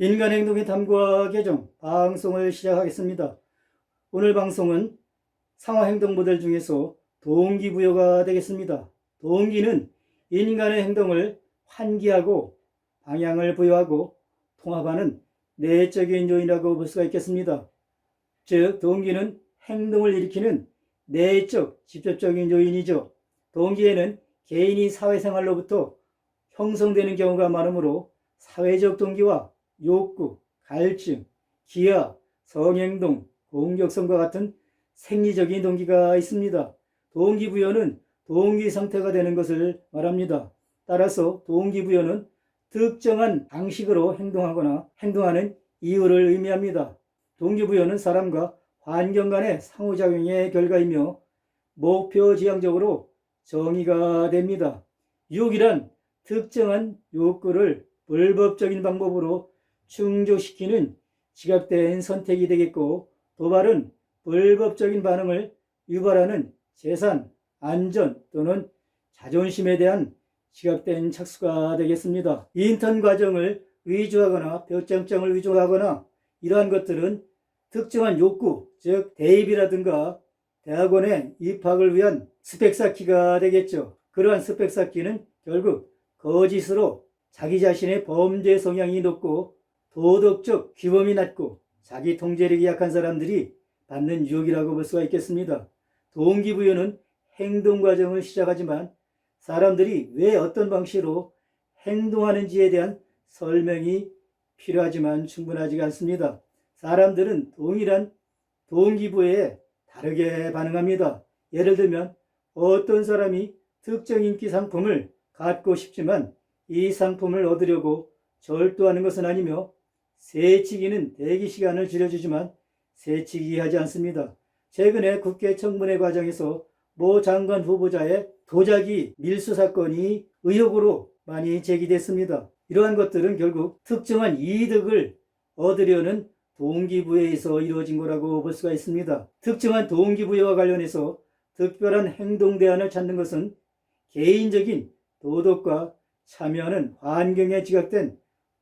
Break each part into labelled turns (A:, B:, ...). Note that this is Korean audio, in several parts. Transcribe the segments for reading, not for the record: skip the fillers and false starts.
A: 인간행동의 탐구와 개정 방송을 시작하겠습니다. 오늘 방송은 상호행동 모델 중에서 동기부여가 되겠습니다. 동기는 인간의 행동을 환기하고 방향을 부여하고 통합하는 내적인 요인이라고 볼 수가 있겠습니다. 즉, 동기는 행동을 일으키는 내적, 직접적인 요인이죠. 동기에는 개인이 사회생활로부터 형성되는 경우가 많으므로 사회적 동기와 욕구, 갈증, 기하, 성행동, 공격성과 같은 생리적인 동기가 있습니다. 동기부여는 동기 상태가 되는 것을 말합니다. 따라서 동기부여는 특정한 방식으로 행동하거나 행동하는 이유를 의미합니다. 동기부여는 사람과 환경 간의 상호작용의 결과이며 목표지향적으로 정의가 됩니다. 유혹이란 특정한 욕구를 불법적인 방법으로 충족시키는 지각된 선택이 되겠고, 도발은 불법적인 반응을 유발하는 재산, 안전 또는 자존심에 대한 지각된 착수가 되겠습니다. 인턴 과정을 위조하거나 별장장을 위조하거나 이러한 것들은 특정한 욕구, 즉 대입이라든가 대학원에 입학을 위한 스펙 쌓기가 되겠죠. 그러한 스펙 쌓기는 결국 거짓으로 자기 자신의 범죄 성향이 높고 도덕적 규범이 낮고 자기 통제력이 약한 사람들이 받는 유혹이라고 볼 수가 있겠습니다. 동기부여는 행동 과정을 시작하지만 사람들이 왜 어떤 방식으로 행동하는지에 대한 설명이 필요하지만 충분하지가 않습니다. 사람들은 동일한 동기부여에 다르게 반응합니다. 예를 들면 어떤 사람이 특정 인기 상품을 갖고 싶지만 이 상품을 얻으려고 절도하는 것은 아니며, 새치기는 대기 시간을 줄여주지만 새치기 하지 않습니다. 최근에 국회 청문회 과정에서 모 장관 후보자의 도자기 밀수 사건이 의혹으로 많이 제기됐습니다. 이러한 것들은 결국 특정한 이득을 얻으려는 동기부여에서 이루어진 거라고 볼 수가 있습니다. 특정한 동기부여와 관련해서 특별한 행동 대안을 찾는 것은 개인적인 도덕과 참여하는 환경에 지각된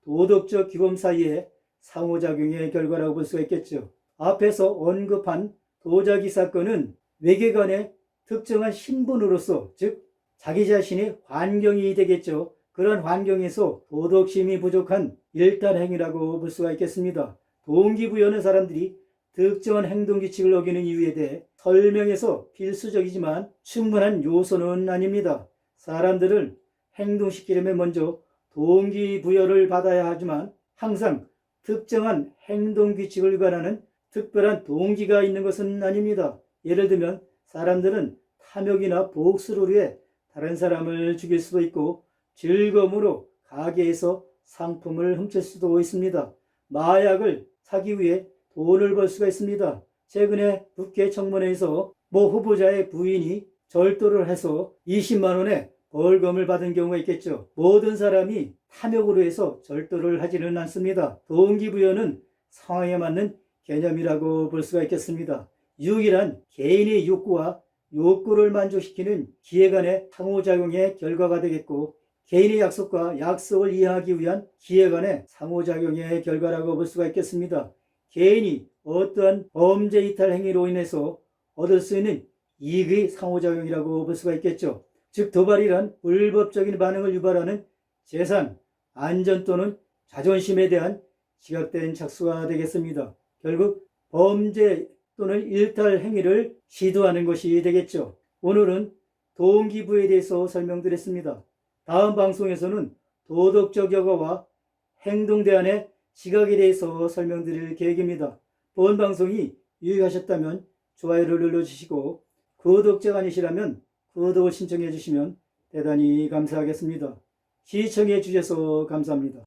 A: 도덕적 규범 사이의 상호작용의 결과라고 볼 수가 있겠죠. 앞에서 언급한 도자기 사건은 외계관의 특정한 신분으로서, 즉 자기 자신의 환경이 되겠죠. 그런 환경에서 도덕심이 부족한 일단 행위라고 볼 수가 있겠습니다. 동기부여는 사람들이 특정한 행동규칙을 어기는 이유에 대해 설명해서 필수적이지만 충분한 요소는 아닙니다. 사람들을 행동시키려면 먼저 동기부여를 받아야 하지만 항상 특정한 행동규칙을 위반하는 특별한 동기가 있는 것은 아닙니다. 예를 들면 사람들은 탐욕이나 복수를 위해 다른 사람을 죽일 수도 있고, 즐거움으로 가게에서 상품을 훔칠 수도 있습니다. 마약을 사기 위해 돈을 벌 수가 있습니다. 최근에 국회 청문회에서 모 후보자의 부인이 절도를 해서 20만 원의 벌금을 받은 경우가 있겠죠. 모든 사람이 탐욕으로 해서 절도를 하지는 않습니다. 동기부여는 상황에 맞는 개념이라고 볼 수가 있겠습니다. 유혹이란 개인의 욕구와 욕구를 만족시키는 기회 간의 상호작용의 결과가 되겠고, 개인의 약속과 약속을 이해하기 위한 기회 간의 상호작용의 결과라고 볼 수가 있겠습니다. 개인이 어떠한 범죄 이탈 행위로 인해서 얻을 수 있는 이익의 상호작용이라고 볼 수가 있겠죠. 즉, 도발이란 불법적인 반응을 유발하는 재산, 안전 또는 자존심에 대한 지각된 착수가 되겠습니다. 결국 범죄 또는 일탈 행위를 시도하는 것이 되겠죠. 오늘은 동기부여에 대해서 설명드렸습니다. 다음 방송에서는 도덕적 여과와 행동 대안의 지각에 대해서 설명드릴 계획입니다. 본 방송이 유익하셨다면 좋아요를 눌러주시고, 구독자가 아니시라면 구독을 신청해 주시면 대단히 감사하겠습니다. 시청해 주셔서 감사합니다.